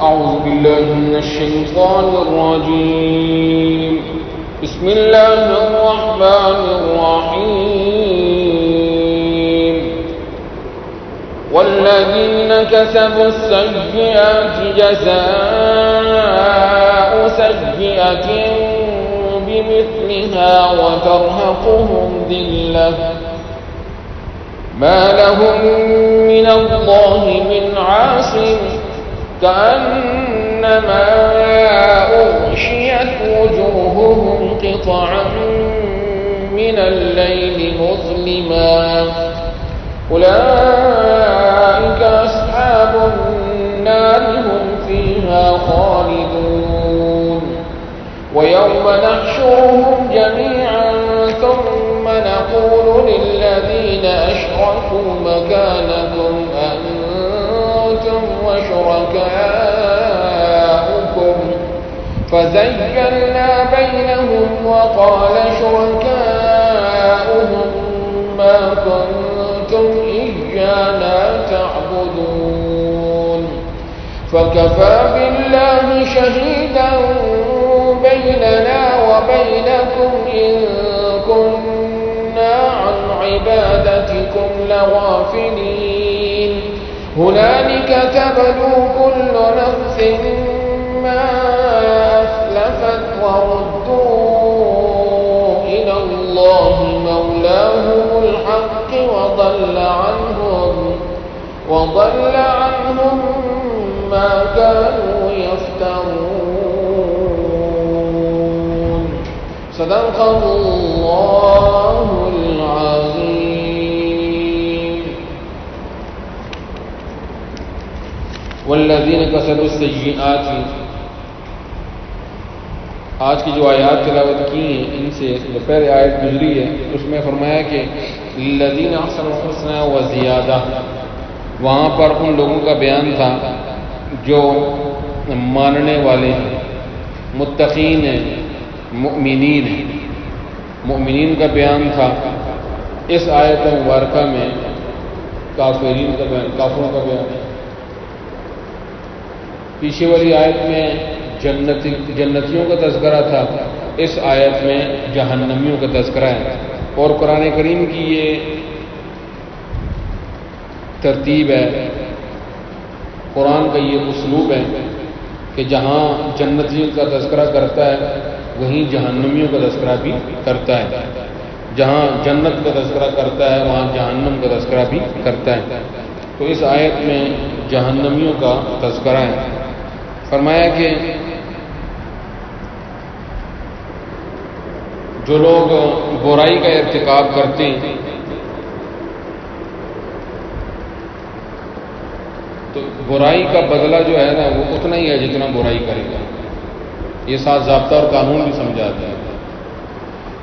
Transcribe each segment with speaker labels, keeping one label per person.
Speaker 1: أعوذ بالله من الشيطان الرجيم بسم الله الرحمن الرحيم والذين كسبوا السيئات جزاء سيئة بمثلها وترهقهم ذلة ما لهم من الله من عاصم كأنما أغشيت وجوههم قطعا من الليل مظلما أولئك أصحاب النار هم فيها خالدون ويوم نحشرهم جميعا ثم نقول للذين أشركوا مكانكم أنتم وشركاؤكم فزيّلنا بينهم وقال شركاؤهم ما كنتم إيانا تعبدون فكفى بالله شهيدا بيننا وبينكم إن كنا عن عبادتكم لغافلين هنالك تبلو كل نفس ما أسلفت وردوا إلى الله مولاهم الحق وضل عنهم ما كانوا يفترون صدق الله العظيم والذین کسبوا السیئات آج کی جو آیات تلاوت کی ہیں ان سے جو پہلے آیت گزری ہے اس میں فرمایا کہ للذین احسنوا الحسنى وزیادہ، وہاں پر ان لوگوں کا بیان تھا جو ماننے والے ہیں، متقین ہیں، مؤمنین ہیں، مؤمنین کا بیان تھا۔ اس آیت مبارکہ میں کافرین کا بیان، کافروں کا بیان ہے۔ پیچھے والی آیت میں جنتیوں کا تذکرہ تھا، اس آیت میں جہنمیوں کا تذکرہ ہے۔ اور قرآن کریم کی یہ ترتیب ہے، قرآن کا یہ اسلوب ہے کہ جہاں جنتیوں کا تذکرہ کرتا ہے وہیں جہنمیوں کا تذکرہ بھی کرتا ہے، جہاں جنت کا تذکرہ کرتا ہے وہاں جہنم کا تذکرہ بھی کرتا ہے۔ تو اس آیت میں جہنمیوں کا تذکرہ ہے۔ فرمایا کہ جو لوگ برائی کا ارتکاب کرتے ہیں تو برائی کا بدلہ جو ہے نا وہ اتنا ہی ہے جتنا برائی کرے گا۔ یہ ساتھ ضابطہ اور قانون بھی سمجھاتے ہیں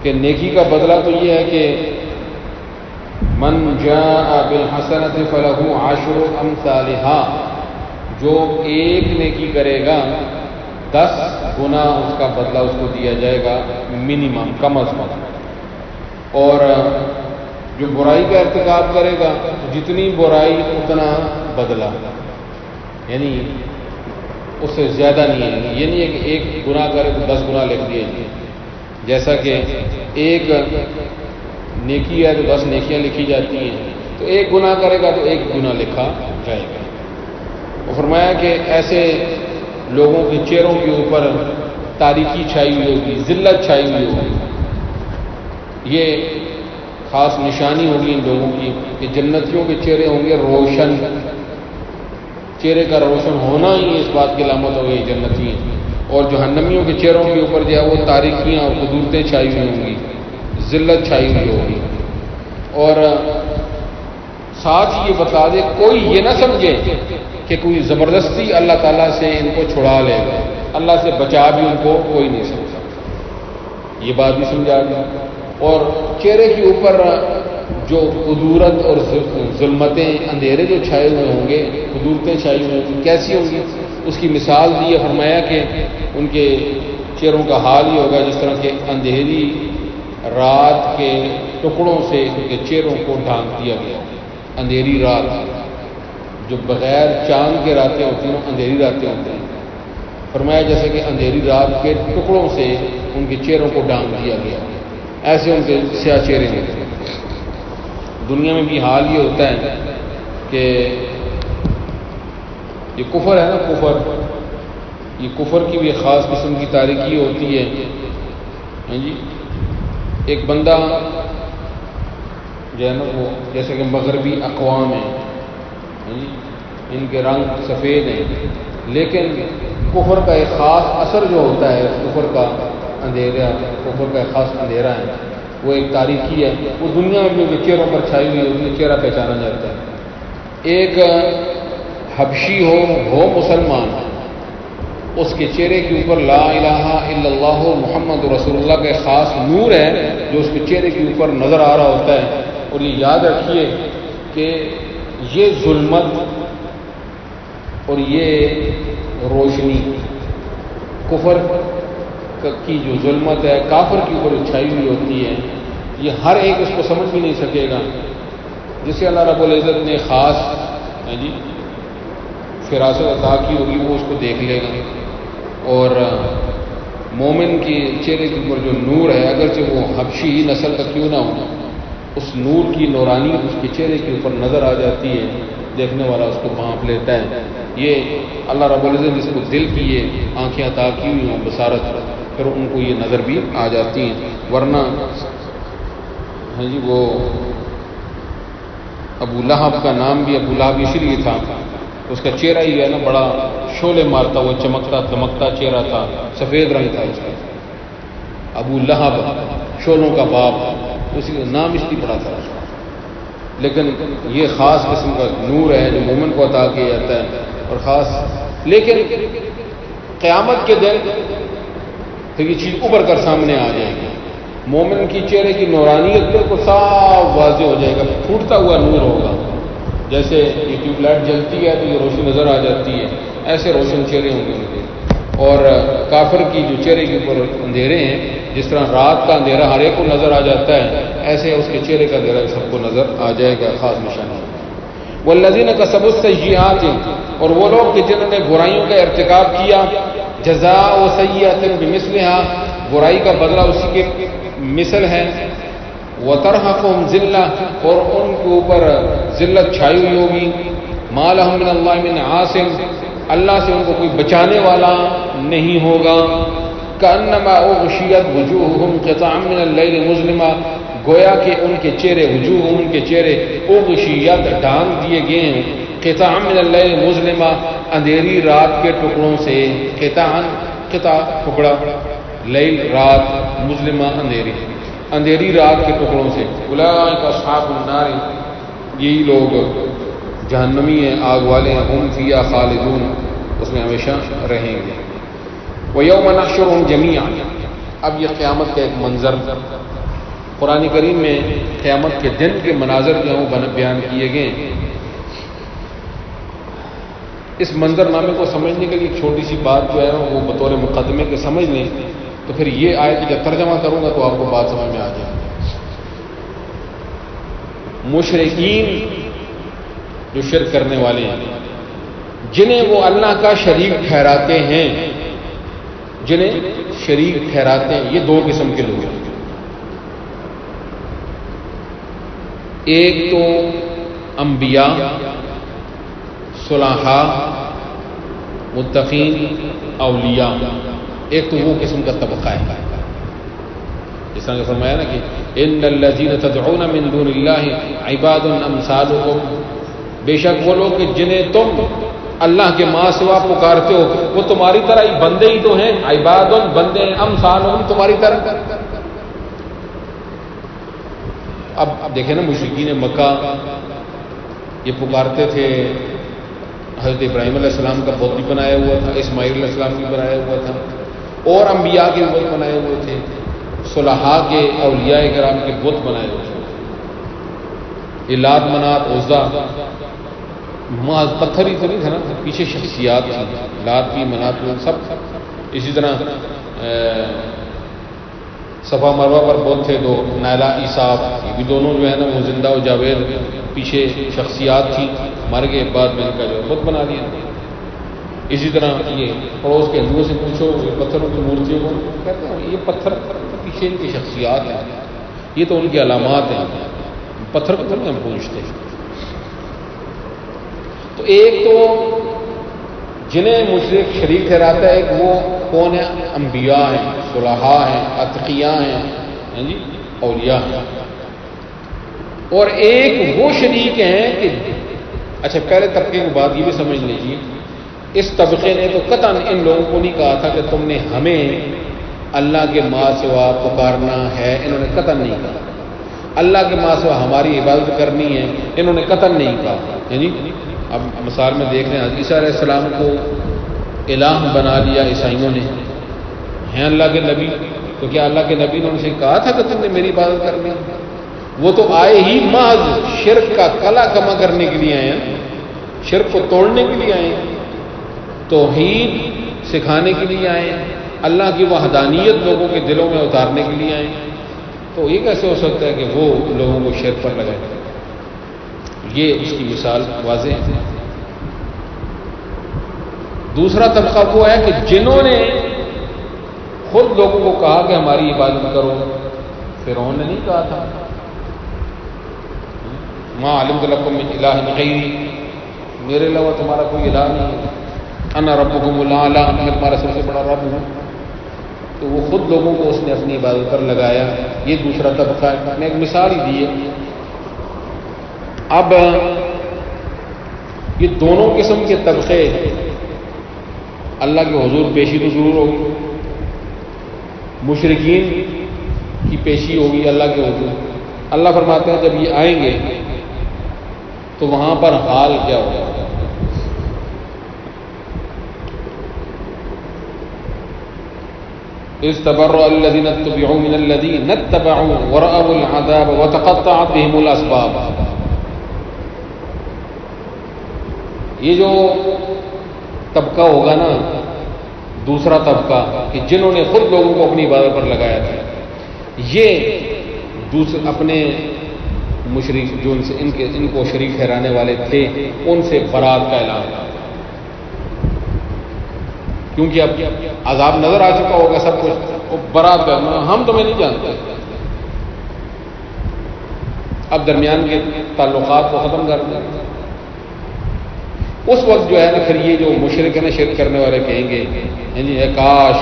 Speaker 1: کہ نیکی کا بدلہ تو یہ ہے کہ من جاء بالحسنۃ فلہ عشر امثالھا، جو ایک نیکی کرے گا 10 گنا اس کا بدلہ اس کو دیا جائے گا، منیمم، کم از کم۔ اور جو برائی کا ارتکاب کرے گا جتنی برائی اتنا بدلہ، یعنی اس سے زیادہ نہیں ہے۔ یہ نہیں ہے کہ ایک گناہ کرے تو 10 گنا لکھ دیے جائیں، جیسا کہ ایک نیکی ہے تو 10 نیکیاں لکھی جاتی ہیں، تو ایک گناہ کرے گا تو 1 گناہ لکھا جائے گا۔ اور فرمایا کہ ایسے لوگوں کے چہروں کے اوپر تاریکی چھائی ہوئی ہوگی، ذلت چھائی ہوئی ہوگی۔ یہ خاص نشانی ہوگی ان لوگوں کی کہ جنتیوں کے چہرے ہوں گے روشن، چہرے کا روشن ہونا ہی اس بات کی علامت ہوگی جنتی ہیں۔ اور جہنمیوں کے چہروں کے اوپر جو ہے وہ تاریکیاں اور قدورتیں چھائی ہوئی ہوں گی، ذلت چھائی ہوئی ہوگی۔ اور ساتھ یہ بتا دے کوئی یہ نہ سمجھے کہ کوئی زبردستی اللہ تعالیٰ سے ان کو چھڑا لے گا، اللہ سے بچا بھی ان کو کوئی نہیں سکتا، یہ بات بھی سمجھا گیا۔ اور چہرے کے اوپر جو قدورت اور ظلمتیں، اندھیرے جو چھائے ہوئے ہوں گے، قدورتیں چھائی ہوئی ہوں گی، کیسی ہوں گی اس کی مثال دی ہے۔ فرمایا کہ ان کے چہروں کا حال ہی ہوگا جس طرح کہ اندھیری رات کے ٹکڑوں سے ان کے چہروں کو ڈھانک دیا گیا، اندھیری رات جو بغیر چاند کے راتیں ہوتی ہیں اندھیری راتیں ہوتی ہیں، فرمایا جیسے کہ اندھیری رات کے ٹکڑوں سے ان کے چہروں کو ڈانگ دیا گیا، ایسے ان کے سیاہ چہرے ہوتے ہیں۔ دنیا میں بھی حال یہ ہوتا ہے کہ یہ کفر ہے نا، کفر، یہ کفر کی بھی ایک خاص قسم کی تاریکی ہوتی ہے۔ ہاں جی، ایک بندہ جو ہے نا وہ جیسے کہ مغربی اقوام ہیں، ہاں جی، ان کے رنگ سفید ہیں، لیکن کفر کا ایک خاص اثر جو ہوتا ہے، کفر کا اندھیرا، کفر کا ایک خاص اندھیرا ہے، وہ ایک تاریکی ہے، وہ دنیا میں بھی چہروں پر چھائی ہوئی ہوتی ہے، چہرہ پہچانا جاتا ہے۔ ایک حبشی ہو مسلمان، اس کے چہرے کے اوپر لا الہ الا اللہ محمد رسول اللہ کا ایک خاص نور ہے جو اس کے چہرے کے اوپر نظر آ رہا ہوتا ہے۔ اور یہ یاد رکھیے کہ یہ ظلمت اور یہ روشنی، کفر کی جو ظلمت ہے، کافر کے اوپر چھائی ہوئی ہوتی ہے، یہ ہر ایک اس کو سمجھ بھی نہیں سکے گا۔ جسے اللہ رب العزت نے خاص جی فراست عطا کی ہوگی وہ اس کو دیکھ لے گا۔ اور مومن کے چہرے کے اوپر جو نور ہے، اگرچہ وہ حبشی نسل کا کیوں نہ ہو، اس نور کی نورانیت اس کے چہرے کے اوپر نظر آ جاتی ہے، دیکھنے والا اس کو بھانپ لیتا ہے۔ یہ اللہ رب العزت جس کو دل کی یہ آنکھیں عطا کی ہوئی ہوں بصارت، پھر ان کو یہ نظر بھی آ جاتی ہیں۔ ورنہ ہاں جی، وہ ابو لہب کا نام بھی ابو لہب اس لیے تھا، اس کا چہرہ ہی ہے نا بڑا شعلے مارتا، وہ چمکتا دمکتا چہرہ تھا، سفید رنگ تھا اس کا، ابو لہب، شعلوں کا باپ، اسی کا نام اس لیے پڑا تھا اس کا۔ لیکن یہ خاص قسم کا نور ہے جو مومن کو عطا کیا جاتا ہے، اور خاص، لیکن قیامت کے دن پھر یہ چیز ابھر کر سامنے آ جائے گی، مومن کی چہرے کی نورانیت بالکل صاف واضح ہو جائے گا، پھوٹتا ہوا نور ہوگا۔ جیسے یہ ٹیوب لائٹ جلتی ہے تو یہ روشنی نظر آ جاتی ہے، ایسے روشن چہرے ہوں گے ان کے۔ اور کافر کی جو چہرے کے اوپر اندھیرے ہیں، جس طرح رات کا اندھیرا ہر ایک کو نظر آ جاتا ہے، ایسے اس کے چہرے کا اندھیرا سب کو نظر آ جائے گا، خاص نشانی۔ والذین کسبوا السیئات، اور وہ لوگ کہ جنہوں نے برائیوں کا ارتکاب کیا، جزاء سیئۃ بمثلھا، برائی کا بدلہ اسی کے مثل ہے، وترہقہم ذلہ، اور ان کے اوپر ذلت چھائی ہوئی ہوگی، ما لہم من اللہ من عاصم، اللہ سے ان کو کوئی بچانے والا نہیں ہوگا، کأنما اغشیت وجوہہم قطعا من اللیل مظلما، گویا کہ ان کے چہرے، وجوہہم ان کے چہرے، اغشیت ڈھانپ دیے گئے ہیں، قطعا من اللیل مظلما، اندھیری رات کے ٹکڑوں سے، قطعا، قطع ٹکڑا، لیل رات، مظلمہ اندھیری، اندھیری رات کے ٹکڑوں سے۔ اولئک اصحاب النار، یہی لوگ جہنمی ہیں، آگ والے ہیں، ہم فیہا خالدون، اس میں ہمیشہ رہیں گے۔ وَيَوْمَ نَحْشُرُهُمْ جَمِيعًا، اب یہ قیامت کا ایک منظر، قرآن کریم میں قیامت کے دن کے مناظر جو ہیں وہ بیان کیے گئے ہیں۔ اس منظر نامے کو سمجھنے کے لیے ایک چھوٹی سی بات جو ہے وہ بطور مقدمے کے سمجھ لیں، تو پھر یہ آیت جب ترجمہ کروں گا تو آپ کو بات سمجھ میں آ جائے گی۔ مشرکین جو شرک کرنے والے ہیں، جنہیں وہ اللہ کا شریک ٹھہراتے ہیں، جنہیں شریک ٹھہراتے ہیں، یہ دو قسم کے لوگ ہیں۔ ایک تو انبیاء، صلحاء، متقین، اولیاء، ایک تو وہ قسم کا طبقہ ہے، جس طرح کہ فرمایا نا کہ ان الذین تدعون من دون اللہ عباد امثالکم، بے شک وہ لوگ کہ جنہیں تم اللہ کے ماں سوا پکارتے ہو وہ تمہاری طرح ہی بندے ہی تو ہیں، عباد بندے ہیں، امثالکم تمہاری طرح۔ اب دیکھیں نا مشرکین مکہ یہ پکارتے تھے، حضرت ابراہیم علیہ السلام کا بت بھی بنایا ہوا تھا، اسماعیل علیہ السلام بھی بنایا ہوا تھا، اور انبیاء کے بت بنائے ہوئے تھے، صلحاء کے، اولیاء کرام کے بت بنائے ہوئے تھے۔ یہ لات منات عزا محض پتھر ہی تو نہیں تھا نا، پیچھے شخصیات تھی، لات بھی منات بھی سب۔ اسی طرح صفا مروہ پر بت تھے دو، نائلہ عیسیٰ، یہ بھی دونوں جو ہے نا وہ زندہ و جاوید پیچھے شخصیات تھیں، مر گئے، بعد میں ان کا جو بت بنا دیا۔ اسی طرح یہ پڑوس کے ہندوؤں سے پوچھو، یہ پتھروں کی مورتیوں کو کہتے ہیں یہ پتھر پیچھے ان کی شخصیات ہیں، یہ تو ان کی علامات ہیں، پتھر کو تو نہیں ہم پوچھتے۔ تو ایک تو جنہیں مشرک شریک ٹھہراتا ہے، ایک وہ کون ہے؟ انبیاء ہیں، صلحاء ہیں، اتقیاء ہیں، جی اولیاء ہیں۔ اور ایک وہ شریک ہیں کہ اچھا پہلے طبقے کی بات یہ بھی سمجھ لیجیے، اس طبقے نے تو قطعاً ان لوگوں کو نہیں کہا تھا کہ تم نے ہمیں اللہ کے ماں سوا پکارنا ہے، انہوں نے قطعاً نہیں کہا۔ اللہ کے ماں سوا ہماری عبادت کرنی ہے، انہوں نے قطعاً نہیں کہا۔ جی اب مثال میں دیکھ رہے ہیں عیسیٰ علیہ السلام کو الہ بنا لیا عیسائیوں نے، ہیں اللہ کے نبی، تو کیا اللہ کے نبی نے ان سے کہا تھا کہ تم نے میری عبادت کرنی؟ وہ تو آئے ہی محض شرک کا کلا کما کرنے کے لیے آئے ہیں، شرک کو توڑنے کے لیے آئے ہیں، توحید سکھانے کے لیے آئے ہیں، اللہ کی وحدانیت لوگوں کے دلوں میں اتارنے کے لیے آئے ہیں۔ تو یہ کیسے ہو سکتا ہے کہ وہ لوگوں کو شرک پر لگائے؟ یہ اس کی مثال واضح ہے۔ دوسرا طبقہ وہ ہے کہ جنہوں نے خود لوگوں کو کہا کہ ہماری عبادت کرو، فرعون نے نہیں کہا تھا ما علمت لکم من الہ غیری، میرے علاوہ تمہارا کوئی الہ نہیں ہے، انا ربکم الاعلی، میں تمہارا سب سے بڑا رب ہوں۔ تو وہ خود لوگوں کو اس نے اپنی عبادت پر لگایا، یہ دوسرا طبقہ ہے۔ میں ایک مثال ہی دی ہے۔ اب یہ دونوں قسم کے طبقے اللہ کے حضور پیشی تو ضرور ہوگی، مشرکین کی پیشی ہوگی اللہ کے حضور۔ اللہ فرماتے ہیں جب یہ آئیں گے تو وہاں پر حال کیا ہوگا؟ اذ تبرأ الذین اتبعوا من الذین اتبعوا ورأوا العذاب وتقطعت بهم الاسباب۔ یہ جو طبقہ ہوگا نا، دوسرا طبقہ کہ جنہوں نے خود لوگوں کو اپنی عبادت پر لگایا تھا، یہ اپنے مشرک جو ان کو شریک ٹھہرانے والے تھے ان سے برات کا اعلان، کیونکہ اب عذاب نظر آ چکا ہوگا سب کچھ، وہ برات کا، ہم تمہیں نہیں جانتے۔ اب درمیان کے تعلقات کو ختم کر دیں۔ اس وقت جو ہے نا پھر یہ جو مشرک ہے نا، شرک کرنے والے کہیں گے جی کاش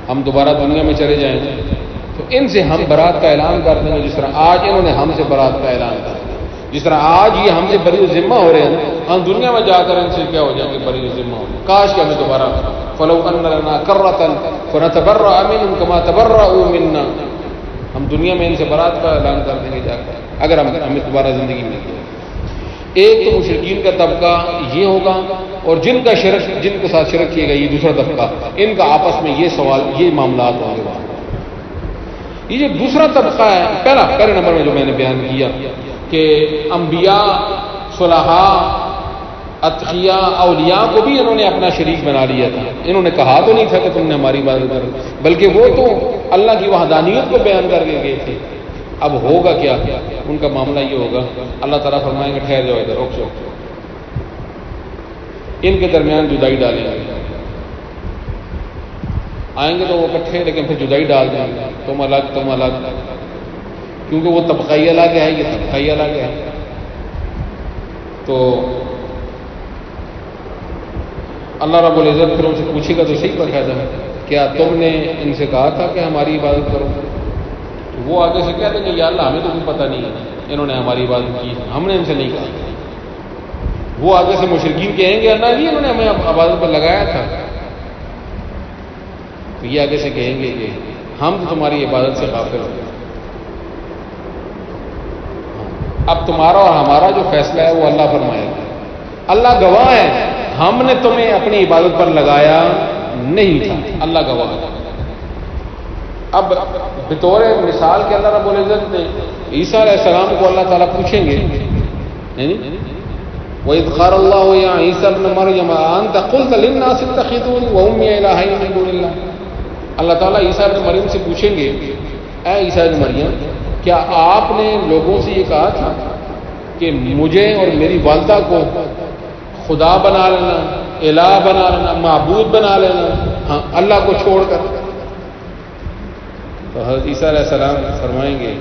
Speaker 1: ہم دوبارہ دنیا میں چلے جائیں، تو ان سے ہم برات کا اعلان کر دیں گے، جس طرح آج انہوں نے ہم سے برات کا اعلان کر دیا، جس طرح آج یہ ہم سے بری ذمہ ہو رہے ہیں، ہم دنیا میں جا کر ان سے کیا ہو جائیں گے، بری ذمہ ہو جائیں۔ کاش کہ ہمیں دوبارہ فلو ان لنا کرۃ فنتبرأ منهم كما تبرؤوا منا، ہم دنیا میں ان سے برات کا اعلان کر دیں گے جا کر، اگر ہمیں دوبارہ زندگی ملتی ہے۔ ایک تو مشرکین کا طبقہ یہ ہوگا، اور جن کے ساتھ شرک کیے گا یہ دوسرا طبقہ، ان کا آپس میں یہ سوال، یہ معاملات ہوں گے وہاں۔ یہ جو دوسرا طبقہ ہے، پہلے نمبر میں جو میں نے بیان کیا کہ انبیاء، صلحاء، اتقیاء، اولیاء کو بھی انہوں نے اپنا شریک بنا لیا تھا، انہوں نے کہا تو نہیں تھا کہ تم نے ہماری عبادت کرو، بلکہ وہ تو اللہ کی وحدانیت کو بیان کر کے گئے تھے۔ اب ہوگا کیا؟ ان کا معاملہ یہ ہوگا، اللہ تعالیٰ فرمائیں گے ٹھہر جاؤ ادھر، رک جاؤ، ان کے درمیان جدائی ڈالیں گے، آئیں گے تو وہ اکٹھے، لیکن پھر جدائی ڈال دیں گے، تم الگ، کیونکہ وہ طبقائی الگ ہے، یہ طبقائی الگ ہے۔ تو اللہ رب العزت پھر ان سے پوچھے گا تو صحیح پر قاعدہ ہے، کیا تم نے ان سے کہا تھا کہ ہماری عبادت کرو؟ تو وہ آگے سے کہہ دیں گے یا اللہ ہمیں تو کوئی پتہ نہیں ہے، انہوں نے ہماری عبادت کی، ہم نے ان سے نہیں کہا۔ وہ آگے سے مشرکین کہیں گے اللہ جی انہوں نے ہمیں عبادت پر لگایا تھا، تو یہ آگے سے کہیں گے کہ ہم تو تمہاری عبادت سے غافل ہو گئے، اب تمہارا اور ہمارا جو فیصلہ ہے وہ اللہ فرمائے گا، اللہ گواہ ہے ہم نے تمہیں اپنی عبادت پر لگایا نہیں تھا، اللہ گواہ ہے۔ اب بطور مثال کے اللہ رب العزت نے عیسیٰ علیہ السلام کو اللہ تعالیٰ پوچھیں گے، وَإِذْ قَالَ اللَّهُ يَا عِيسَى ابْنَ مَرْيَمَ أَأَنْتَ قُلْتَ لِلنَّاسِ اتَّخِذُونِي وَأُمِّيَ إِلَٰهَيْنِ مِن دُونِ اللَّهِ، اللہ تعالیٰ عیسیٰ ابن مریم سے پوچھیں گے، اے عیسیٰ ابن مریم، کیا آپ نے لوگوں سے یہ کہا تھا کہ مجھے اور میری والدہ کو خدا بنا لینا، الہ بنا لینا، معبود بنا لینا، ہاں اللہ کو چھوڑ کر؟ تو حضرت عیسیٰ علیہ السلام فرمائیں گے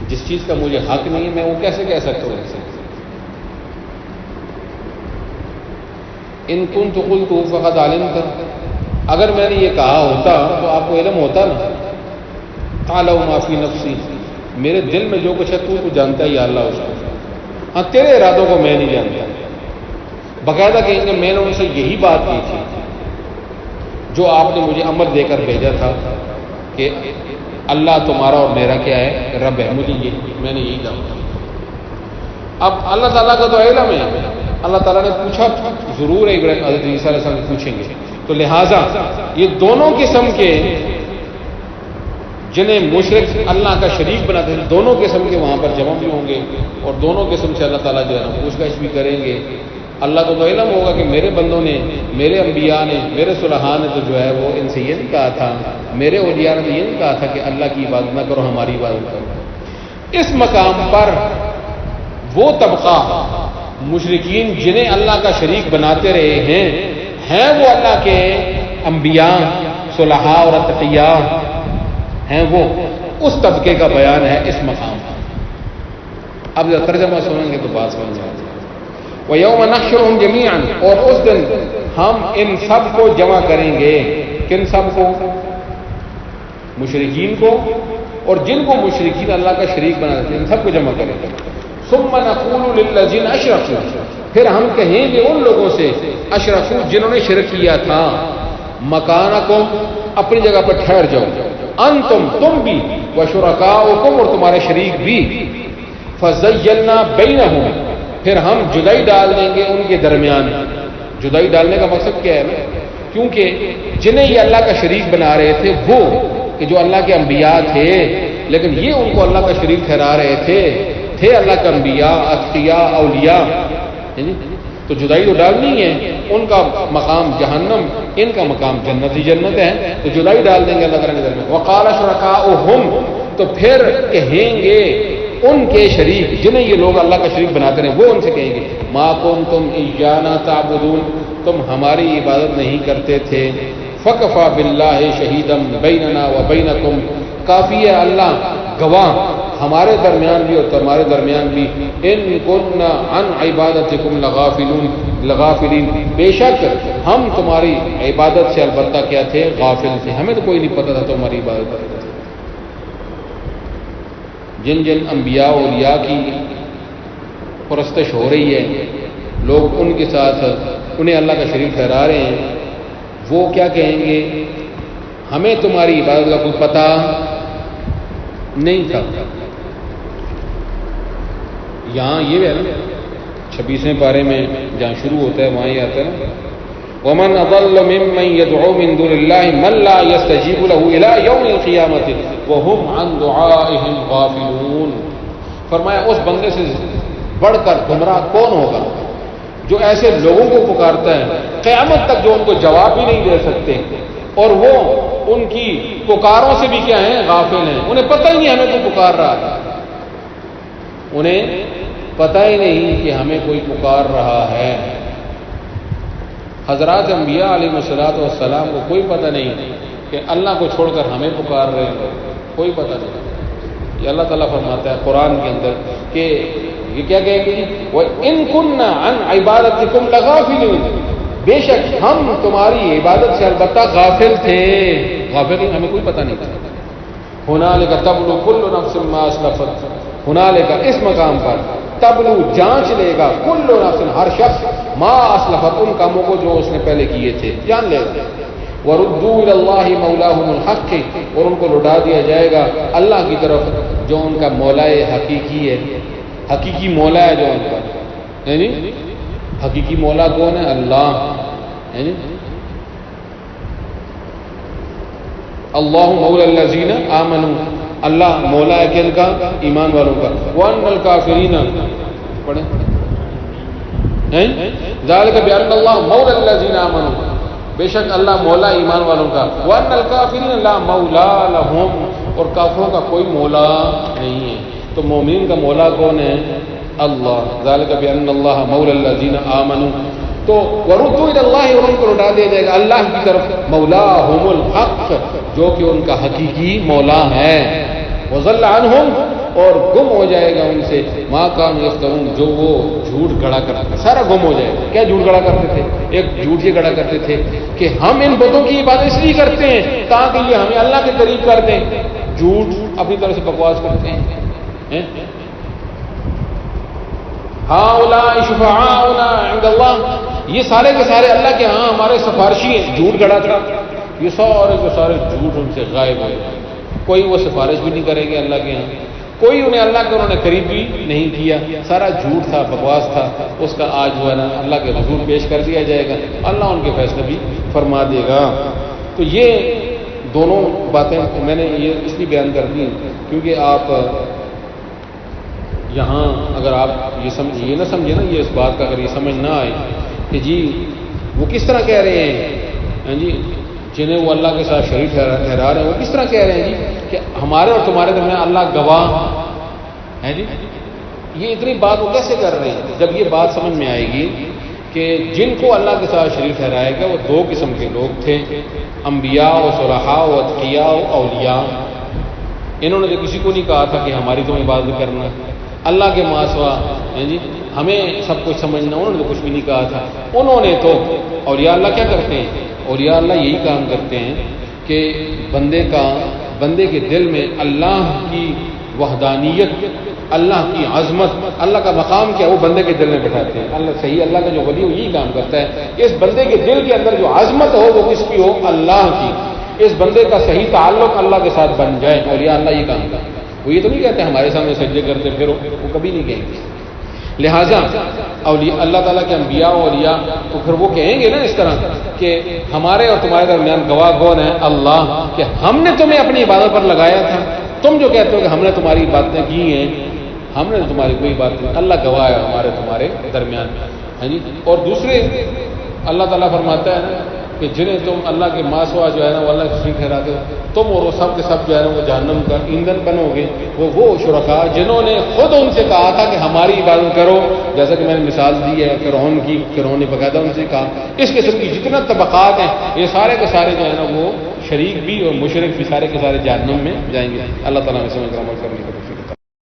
Speaker 1: جس چیز کا مجھے حق نہیں ہے میں وہ کیسے کہہ سکتا ہوں اسے؟ ان کنت قلت فقد علمت، اگر میں نے یہ کہا ہوتا تو آپ کو علم ہوتا نا۔ تعالوا ما فی نفسی، میرے دل میں جو کچھ ہے تو جانتا ہی اللہ اس کو، ہاں تیرے ارادوں کو میں نہیں جانتا۔ باقاعدہ کہیں گے میں نے ان سے یہی بات کی تھی جو آپ نے مجھے امر دے کر بھیجا تھا کہ اللہ تمہارا اور میرا کیا ہے؟ رب ہے، مجھے یہ میں نے یہی کہا۔ اب اللہ تعالیٰ کا تو علم ہے، اللہ تعالیٰ نے پوچھا ضرور ہے، حضرت عیسیٰ علیہ السلام پوچھیں گے، تو لہٰذا یہ دونوں قسم کے جنہیں مشرک اللہ کا شریک بناتے ہیں، دونوں قسم کے وہاں پر جمع بھی ہوں گے اور دونوں قسم سے اللہ تعالیٰ جو ہے نا پوچھ گچھ بھی کریں گے۔ اللہ کو تو علم ہوگا کہ میرے بندوں نے، میرے انبیاء نے، میرے صلحاء نے تو جو ہے وہ ان سے یہ نہیں کہا تھا، میرے اولیاء نے تو یہ نہیں کہا تھا کہ اللہ کی عبادت نہ کرو، ہماری عبادت کرو۔ اس مقام پر وہ طبقہ مشرکین جنہیں اللہ کا شریک بناتے رہے ہیں وہ اللہ کے انبیاء، صلحاء اور اتقیاء ہیں، وہ اس طبقے کا بیان ہے اس مقام پر۔ اب جب ترجمہ سنیں گے تو بات سمجھ آتی ہے۔ وَيَوْمَ نَحْشُرُهُمْ جَمِيعًا، اور اس دن ہم ان سب کو جمع کریں گے۔ کن سب کو؟ مشرکین کو، اور جن کو مشرکین اللہ کا شریک بنا دیتے ہیں ان سب کو جمع کریں گے۔ ثُمَّ نَقُولُ لِلَّذِينَ أَشْرَكُوا، پھر ہم کہیں گے ان لوگوں سے اشرکوا جنہوں نے شرک کیا تھا، مکانکم، اپنی جگہ پر ٹھہر جاؤ، انتم، تم بھی، وشرکاؤکم، اور تمہارے شریک بھی، فَزَيَّلْنَا بَيْنَهُمْ، پھر ہم جدائی ڈال دیں گے ان کے درمیان۔ جدائی ڈالنے کا مقصد کیا ہے نا؟ کیونکہ جنہیں یہ اللہ کا شریک بنا رہے تھے وہ کہ جو اللہ کے انبیاء تھے، لیکن یہ ان کو اللہ کا شریک ٹھہرا رہے تھے اللہ کا انبیاء، اتقیاء، اولیاء، تو جدائی تو ڈالنی ہے۔ ان کا مقام جہنم، ان کا مقام جنت ہی جنت ہے، تو جدائی ڈال دیں گے اللہ تعالیٰ کے درمیان۔ وقال شرکاؤہم، تو پھر کہیں گے ان کے شریک جنہیں یہ لوگ اللہ کا شریک بناتے ہیں وہ ان سے کہیں گے ما کنتم ایانا تعبدون، تم ہماری عبادت نہیں کرتے تھے۔ فکفی باللہ شہیدا بیننا وبینکم، کافی ہے اللہ گواہ ہمارے درمیان بھی اور تمہارے درمیان بھی، ان کننا عن عبادتکم لغافلین، بے شک ہم تمہاری عبادت سے البتہ کیا تھے؟ غافل تھے، ہمیں تو کوئی نہیں پتہ تھا تمہاری عبادت کرتے تھے۔ جن جن انبیاء اور اولیاء کی پرستش ہو رہی ہے، لوگ ان کے ساتھ انہیں اللہ کا شریک ٹھہرا رہے ہیں، وہ کیا کہیں گے؟ ہمیں تمہاری عبادت کا کوئی پتہ نہیں تھا۔ یہاں یہ ہے نا 26ویں پارے میں جہاں شروع ہوتا ہے وہاں یہ آتا ہے نا وَمَنْ أَضَلُّ مِمَّنْ يَدْعُو مِن دُونِ اللَّهِ مَن لَّا يَسْتَجِيبُ لَهُ إِلَىٰ يَوْمِ الْقِيَامَةِ وَهُمْ عَن دُعَائِهِمْ غَافِلُونَ، فرمایا اس بندے سے بڑھ کر گمراہ کون ہوگا جو ایسے لوگوں کو پکارتا ہے قیامت تک جو ان کو جواب بھی نہیں دے سکتے، اور وہ ان کی پکاروں سے بھی کیا ہیں؟ غافل ہیں، انہیں پتہ ہی نہیں ہمیں کوئی پکار رہا ہے، انہیں پتہ ہی نہیں کہ ہمیں کوئی پکار رہا ہے۔ حضرات انبیاء علیہ السلام کو کوئی پتہ نہیں کہ اللہ کو چھوڑ کر ہمیں پکار رہے ہیں، کوئی پتہ نہیں۔ یہ اللہ تعالیٰ فرماتا ہے قرآن کے اندر کہ یہ کیا کہیں گے؟ وَإِن كُنَّا عَنْ عِبَادَتِكُمْ لَغَافِلُونَ، بے شک ہم تمہاری عبادت سے البتہ غافل تھے، غافل ہمیں کوئی پتہ نہیں تھا۔ هُنَالِكَ تَبْلُو كُلُّ نَفْسٍ مَّا أَسْلَفَتْ، هُنَالِكَ اس مقام پر تبلو جانچ لے گا کل نفس ہر شخص ما اسلفت ان کاموں کو جو اس نے پہلے کیے تھے جان لے گا۔ وردوا الی اللہ مولاہم الحق، اور ان کو لوٹا دیا جائے گا اللہ کی طرف جو ان کا مولا حقیقی ہے، حقیقی مولا ہے جو ان کا، یعنی حقیقی مولا کون ہے؟ اللہ، یعنی اللہ مولا الذین آمنوا، اللہ مولا ہے کن کا؟ ایمان والوں کا۔ وَأَنَّ الْكَافِرِينَ پڑھیں ذَلِكَ بِأَنَّ اللَّهَ مَوْلَى الَّذِينَ آمَنُوا، بے شک اللہ مولا ایمان والوں کا، وَأَنَّ الْكَافِرِينَ لَا مَوْلَىٰ لَهُمْ، اور کافروں کا کوئی مولا نہیں ہے۔ تو مومنین کا مولا کون ہے؟ اللہ، ذَلِكَ بِأَنَّ اللَّهَ مَوْلَى الَّذِينَ آمَنُوا، تو وَرُدُّوا إِلَى اللَّهِ، اور ان کو لوٹا دیا جائے گا اللہ کی طرف، مولاہم الحق، جو کہ ان کا حقیقی مولا ہے، وَضَلَّ عَنْهُمْ، اور گم ہو جائے گا ان سے ما کانوا یفترون، جو وہ جھوٹ گڑا کرتے تھے، سارا گم ہو جائے گا۔ کیا جھوٹ گڑا کرتے تھے؟ ایک جھوٹ یہ گڑا کرتے تھے کہ ہم ان بتوں کی عبادت اس لیے کرتے ہیں تاکہ یہ ہمیں اللہ کے قریب کر دیں۔ جھوٹ اپنی طرف سے بکواس کرتے ہیں۔ ہؤلاء شفعاؤنا عند اللہ، یہ سارے کے سارے اللہ کے ہاں ہمارے سفارشی ہیں۔ جھوٹ گڑا تھا، یہ سارے کے سارے جھوٹ ان سے غائب ہو گئے، کوئی وہ سفارش بھی نہیں کریں گے اللہ کے ہاں، کوئی انہیں اللہ کے انہوں نے قریب بھی نہیں کیا، سارا جھوٹ تھا، بکواس تھا، اس کا آج جو ہے نا اللہ کے حضور پیش کر دیا جائے گا، اللہ ان کے فیصلے بھی فرما دے گا۔ تو یہ دونوں باتیں میں نے یہ اس لیے بیان کر دی کیونکہ آپ یہاں اگر آپ یہ نہ سمجھے نا، یہ اس بات کا اگر یہ سمجھ نہ آئے کہ جی وہ کس طرح کہہ رہے ہیں جی جنہیں وہ اللہ کے ساتھ شریک ٹھہرا رہے ہیں، وہ کس طرح کہہ رہے ہیں جی کہ ہمارے اور تمہارے درمیان اللہ گواہ ہے جی، یہ اتنی بات وہ کیسے کر رہے ہیں؟ جب یہ بات سمجھ میں آئے گی کہ جن کو اللہ کے ساتھ شریک ٹھہرائے گا وہ دو قسم کے لوگ تھے، انبیاء و صلحاء و اتقیاء و اولیاء۔ انہوں نے تو کسی کو نہیں کہا تھا کہ ہماری تم عبادت کرنا، اللہ کے ماں سوا جی ہمیں سب کچھ سمجھنا، انہوں نے تو کچھ بھی نہیں کہا تھا۔ انہوں نے تو اولیاء اللہ کیا کرتے ہیں؟ اولیاء اللہ یہی کام کرتے ہیں کہ بندے کے دل میں اللہ کی وحدانیت، اللہ کی عظمت، اللہ کا مقام کیا وہ بندے کے دل میں بٹھاتے ہیں۔ اللہ کا جو ولی ہو یہی کام کرتا ہے، اس بندے کے دل کے اندر جو عظمت ہو وہ کس کی ہو؟ اللہ کی، اس بندے کا صحیح تعلق اللہ کے ساتھ بن جائے۔ اولیاء اللہ یہ کام کرتا ہے، وہ یہ تو نہیں کہتے ہمارے سامنے سجدے کرتے پھر وہ کبھی نہیں کہیں گے۔ لہٰذا اولیاء اللہ تعالیٰ کے انبیاء و اولیاء تو پھر وہ کہیں گے نا اس طرح کہ ہمارے اور تمہارے درمیان گواہ کون ہے؟ اللہ، کہ ہم نے تمہیں اپنی عبادت پر لگایا تھا، تم جو کہتے ہو کہ ہم نے تمہاری باتیں کی ہیں، ہم نے تمہاری کوئی بات نہیں، اللہ گواہ ہے ہمارے تمہارے درمیان ہے جی۔ اور دوسرے اللہ تعالیٰ فرماتا ہے نا کہ جنہیں تم اللہ کے ماں سوا جو ہے نا وہ اللہ سے شریک ٹھہراتے ہو، تم اور وہ سب کے سب جو ہے نا وہ جہنم کا ایندھن بنو گے۔ وہ شرکا جنہوں نے خود ان سے کہا تھا کہ ہماری عبادت کرو، جیسا کہ میں نے مثال دی ہے فرعون کی، فرعون نے باقاعدہ ان سے کہا۔ اس قسم کی جتنا طبقات ہیں یہ سارے کے سارے جو ہے نا وہ شریک بھی اور مشرک بھی سارے کے سارے جہنم میں جائیں گے۔ اللہ تعالیٰ نے سمجھ کر عمل کرنے کا